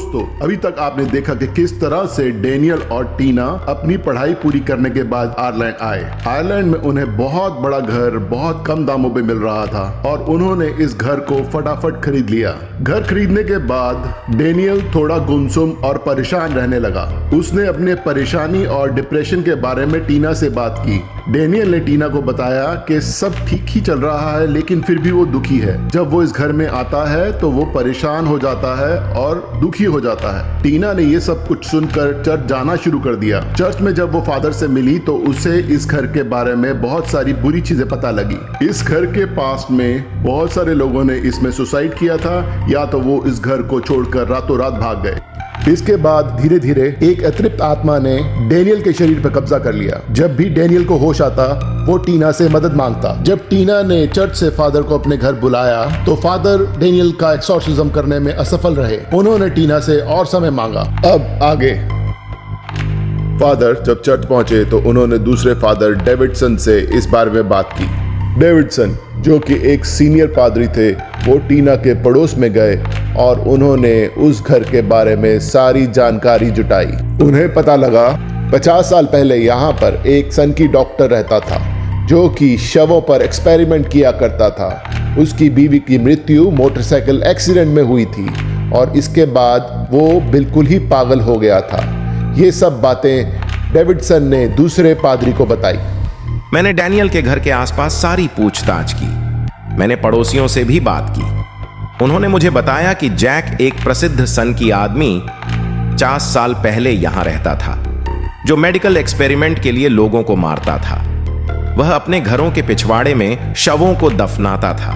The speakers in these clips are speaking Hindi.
दोस्तों, अभी तक आपने देखा कि किस तरह से डेनियल और टीना अपनी पढ़ाई पूरी करने के बाद आयरलैंड आए। आयरलैंड में उन्हें बहुत बड़ा घर बहुत कम दामों पे मिल रहा था और उन्होंने इस घर को फटाफट खरीद लिया। घर खरीदने के बाद डेनियल थोड़ा गुमसुम और परेशान रहने लगा। उसने अपने परेशानी और डिप्रेशन के बारे में टीना से बात की। डेनियल ने टीना को बताया कि सब ठीक ही चल रहा है, लेकिन फिर भी वो दुखी है। जब वो इस घर में आता है तो वो परेशान हो जाता है और दुखी हो जाता है। टीना ने ये सब कुछ सुनकर चर्च जाना शुरू कर दिया। चर्च में जब वो फादर से मिली तो उसे इस घर के बारे में बहुत सारी बुरी चीजें पता लगी। इस घर के पास में बहुत सारे लोगों ने इसमें सुसाइड किया था या तो वो इस घर को छोड़कर रातों रात भाग गए। इसके बाद धीरे धीरे एक अतृप्त आत्मा ने डेनियल के शरीर पर कब्जा कर लिया। जब भी डेनियल को होश आता वो टीना से मदद मांगता। जब टीना ने चर्च से फादर को अपने घर बुलाया तो फादर डेनियल का एक्सॉर्सिज्म करने में असफल रहे। उन्होंने टीना से और समय मांगा। अब आगे फादर जब चर्च पहुंचे तो उन्होंने दूसरे फादर डेविडसन से इस बारे में बात की। डेविडसन जो कि एक सीनियर पादरी थे, वो टीना के पड़ोस में गए और उन्होंने उस घर के बारे में सारी जानकारी जुटाई। उन्हें पता लगा 50 साल पहले यहाँ पर एक सनकी डॉक्टर रहता था जो कि शवों पर एक्सपेरिमेंट किया करता था। उसकी बीवी की मृत्यु मोटरसाइकिल एक्सीडेंट में हुई थी और इसके बाद वो बिल्कुल ही पागल हो गया था। ये सब बातें डेविडसन ने दूसरे पादरी को बताई। मैंने डेनियल के घर के आसपास सारी पूछताछ की। मैंने पड़ोसियों से भी बात की। उन्होंने मुझे बताया कि जैक एक प्रसिद्ध सनकी आदमी 50 साल पहले यहां रहता था जो मेडिकल एक्सपेरिमेंट के लिए लोगों को मारता था। वह अपने घरों के पिछवाड़े में शवों को दफनाता था।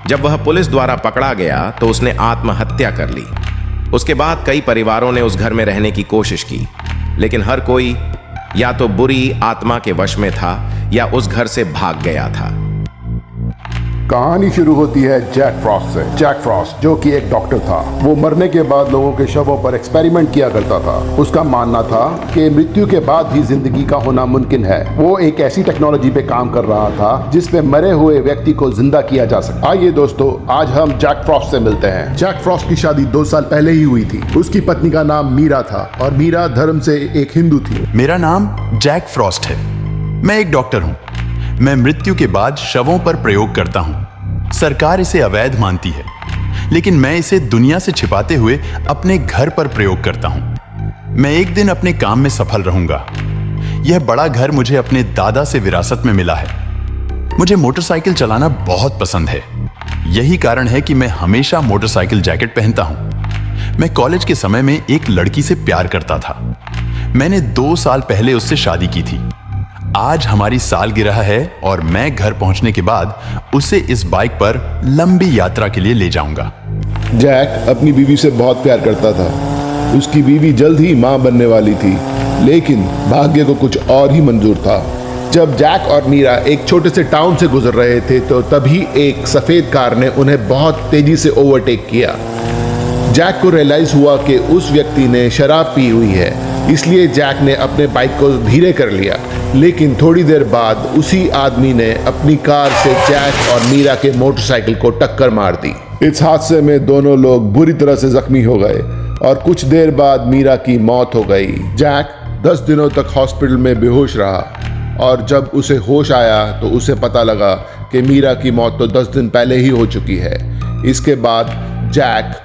जब वह पुलिस द्वारा पकड़ा गया तो उसने आत्महत्या कर ली। उसके बाद कई परिवारों ने उस घर में रहने की कोशिश की, लेकिन हर कोई या तो बुरी आत्मा के वश में था या उस घर से भाग गया था। कहानी शुरू होती है जैक फ्रॉस्ट से। जैक फ्रॉस्ट जो कि एक डॉक्टर था, वो मरने के बाद लोगों के शवों पर एक्सपेरिमेंट किया करता था। उसका मानना था कि मृत्यु के बाद भी जिंदगी का होना मुमकिन है। वो एक ऐसी टेक्नोलॉजी पे काम कर रहा था जिसपे मरे हुए व्यक्ति को जिंदा किया जा सकता। आइए दोस्तों, आज हम जैक फ्रॉस्ट से मिलते हैं। जैक फ्रॉस्ट की शादी 2 साल पहले ही हुई थी। उसकी पत्नी का नाम मीरा था और मीरा धर्म से एक हिंदू थी। मेरा नाम जैक फ्रॉस्ट है। मैं एक डॉक्टर हूँ। मैं मृत्यु के बाद शवों पर प्रयोग करता हूँ। सरकार इसे अवैध मानती है, लेकिन मैं इसे दुनिया से छिपाते हुए अपने घर पर प्रयोग करता हूँ। मैं एक दिन अपने काम में सफल रहूंगा। यह बड़ा घर मुझे अपने दादा से विरासत में मिला है। मुझे मोटरसाइकिल चलाना बहुत पसंद है। यही कारण है कि मैं हमेशा मोटरसाइकिल जैकेट पहनता हूँ। मैं कॉलेज के समय में एक लड़की से प्यार करता था। मैंने 2 साल पहले उससे शादी की थी। आज हमारी सालगिरह है और मैं घर पहुंचने के बाद उसे इस बाइक पर लंबी यात्रा के लिए ले जाऊंगा। जैक अपनी बीवी से बहुत प्यार करता था। उसकी बीवी जल्द ही मां बनने वाली थी, लेकिन भाग्य को कुछ और ही मंजूर था। जब जैक और मीरा एक छोटे से टाउन से गुजर रहे थे तो तभी एक सफेद कार ने उन्हें बहुत तेजी से ओवरटेक किया। जैक को रियलाइज हुआ कि उस व्यक्ति ने शराब पी हुई है, इसलिए जैक ने अपने बाइक को धीरे कर लिया। लेकिन थोड़ी देर बाद उसी आदमी ने अपनी कार से जैक और मीरा के मोटरसाइकिल को टक्कर मार दी। इस हादसे में दोनों लोग बुरी तरह से जख्मी हो गए और कुछ देर बाद मीरा की मौत हो गई। जैक 10 दिनों तक हॉस्पिटल में बेहोश रहा और जब उसे होश आया तो उसे पता लगा कि मीरा की मौत तो 10 दिन पहले ही हो चुकी है। इसके बाद जैक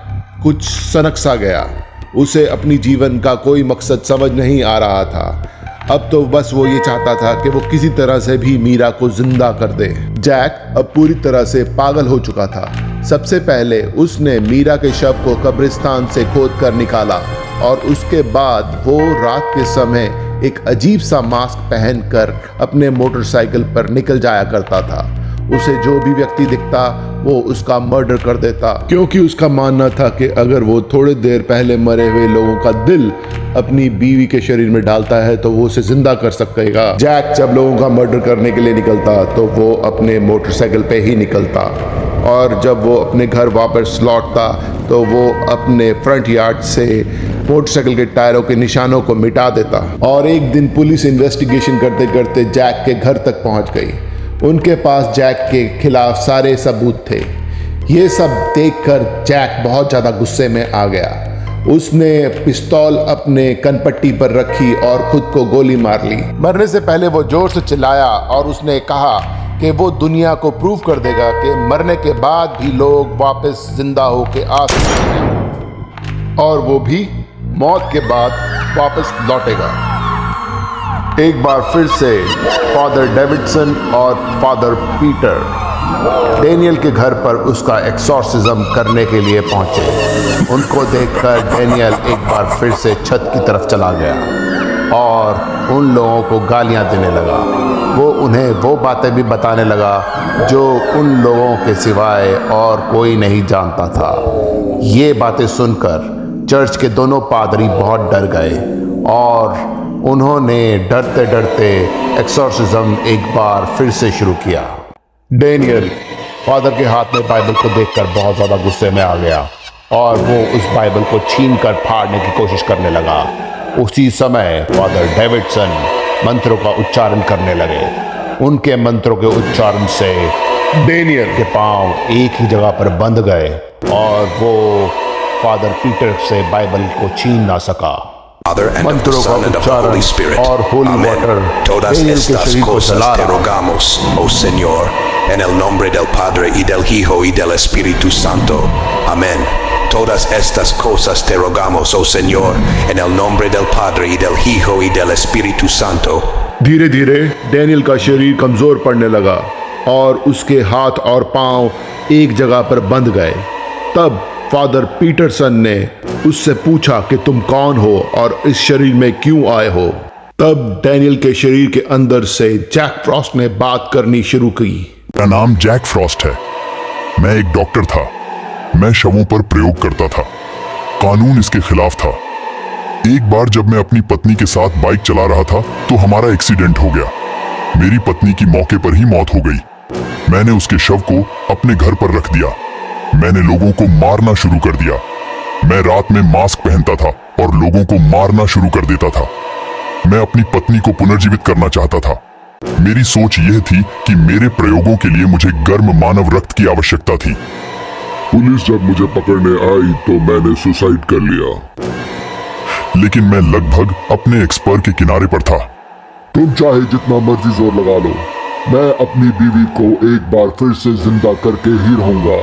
कुछ सनक सा गया। उसे अपनी जीवन का कोई मकसद समझ नहीं आ रहा था। अब तो बस वो ये चाहता था कि वो किसी तरह से भी मीरा को जिंदा कर दे। जैक अब पूरी तरह से पागल हो चुका था। सबसे पहले उसने मीरा के शव को कब्रिस्तान से खोद कर निकाला और उसके बाद वो रात के समय एक अजीब सा मास्क पहनकर अपने मोटरसाइकिल पर निकल जाया करता था। उसे जो भी व्यक्ति दिखता वो उसका मर्डर कर देता, क्योंकि उसका मानना था कि अगर वो थोड़ी देर पहले मरे हुए लोगों का दिल अपनी बीवी के शरीर में डालता है तो वो उसे जिंदा कर सकेगा। जैक जब लोगों का मर्डर करने के लिए निकलता तो वो अपने मोटरसाइकिल पे ही निकलता और जब वो अपने घर वापस लौटता तो वो अपने फ्रंट यार्ड से मोटरसाइकिल के टायरों के निशानों को मिटा देता। और एक दिन पुलिस इन्वेस्टिगेशन करते करते जैक के घर तक पहुंच गई। उनके पास जैक के खिलाफ सारे सबूत थे। ये सब देखकर जैक बहुत ज़्यादा गुस्से में आ गया। उसने पिस्तौल अपने कनपट्टी पर रखी और खुद को गोली मार ली। मरने से पहले वो जोर से चिल्लाया और उसने कहा कि वो दुनिया को प्रूव कर देगा कि मरने के बाद भी लोग वापस जिंदा होके आ सकते हैं, और वो भी मौत के बाद वापस लौटेगा। एक बार फिर से फादर डेविडसन और फादर पीटर डेनियल के घर पर उसका एक्सॉर्सिज्म करने के लिए पहुंचे। उनको देखकर डेनियल एक बार फिर से छत की तरफ चला गया और उन लोगों को गालियां देने लगा। वो उन्हें वो बातें भी बताने लगा जो उन लोगों के सिवाय और कोई नहीं जानता था। ये बातें सुनकर चर्च के दोनों पादरी बहुत डर गए और उन्होंने डरते डरते एक्सॉर्सिज्म एक बार फिर से शुरू किया। डेनियल फादर के हाथ में बाइबल को देखकर बहुत ज़्यादा गुस्से में आ गया और वो उस बाइबल को छीनकर फाड़ने की कोशिश करने लगा। उसी समय फादर डेविडसन मंत्रों का उच्चारण करने लगे। उनके मंत्रों के उच्चारण से डेनियल के पांव एक ही जगह पर बंध गए और वो फादर पीटर से बाइबल को छीन ना सका। मंत्रों का उच्चारण और होली वाटर डेनियल के शरीर को जला रहा। Oh Señor, en el nombre del Padre y del Hijo y del Espíritu Santo. Amén. Todas estas cosas te rogamos, oh Señor, en el nombre del Padre y del Hijo y del Espíritu Santo. धीरे धीरे डेनियल का शरीर कमजोर पड़ने लगा और उसके हाथ और पांव एक जगह पर बंध गए। तब फादर पीटरसन ने उससे पूछा कि तुम कौन हो और इस शरीर में क्यों आए हो। तब डेनियल के शरीर के अंदर से जैक फ्रॉस्ट ने बात करनी शुरू की। मेरा नाम जैक फ्रॉस्ट है। मैं एक डॉक्टर था। मैं शवों पर प्रयोग करता था। कानून इसके खिलाफ था। एक बार जब मैं अपनी पत्नी के साथ बाइक चला रहा था तो हमारा एक्सीडेंट हो गया। मेरी पत्नी की मौके पर ही मौत हो गई। मैंने उसके शव को अपने घर पर रख दिया। मैंने लोगों को मारना शुरू कर दिया। मैं रात में मास्क पहनता था और लोगों को मारना शुरू कर देता था। मैं अपनी पत्नी को पुनर्जीवित करना चाहता था। मेरी सोच यह थी कि मेरे प्रयोगों के लिए मुझे गर्म मानव रक्त की आवश्यकता थी। पुलिस जब मुझे पकड़ने आई तो मैंने सुसाइड कर लिया। लेकिन मैं लगभग अपने एक्सपर्ट के किनारे पर था। तुम चाहे जितना मर्जी जोर लगा लो, मैं अपनी बीवी को एक बार फिर से जिंदा करके ही रहूंगा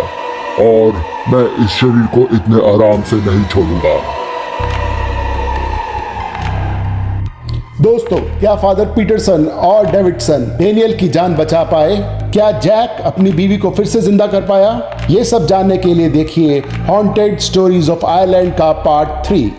और मैं इस शरीर को इतने आराम से नहीं छोड़ूंगा। दोस्तों, क्या फादर पीटरसन और डेविडसन डेनियल की जान बचा पाए? क्या जैक अपनी बीवी को फिर से जिंदा कर पाया? ये सब जानने के लिए देखिए हॉन्टेड स्टोरीज ऑफ आयरलैंड का पार्ट 3।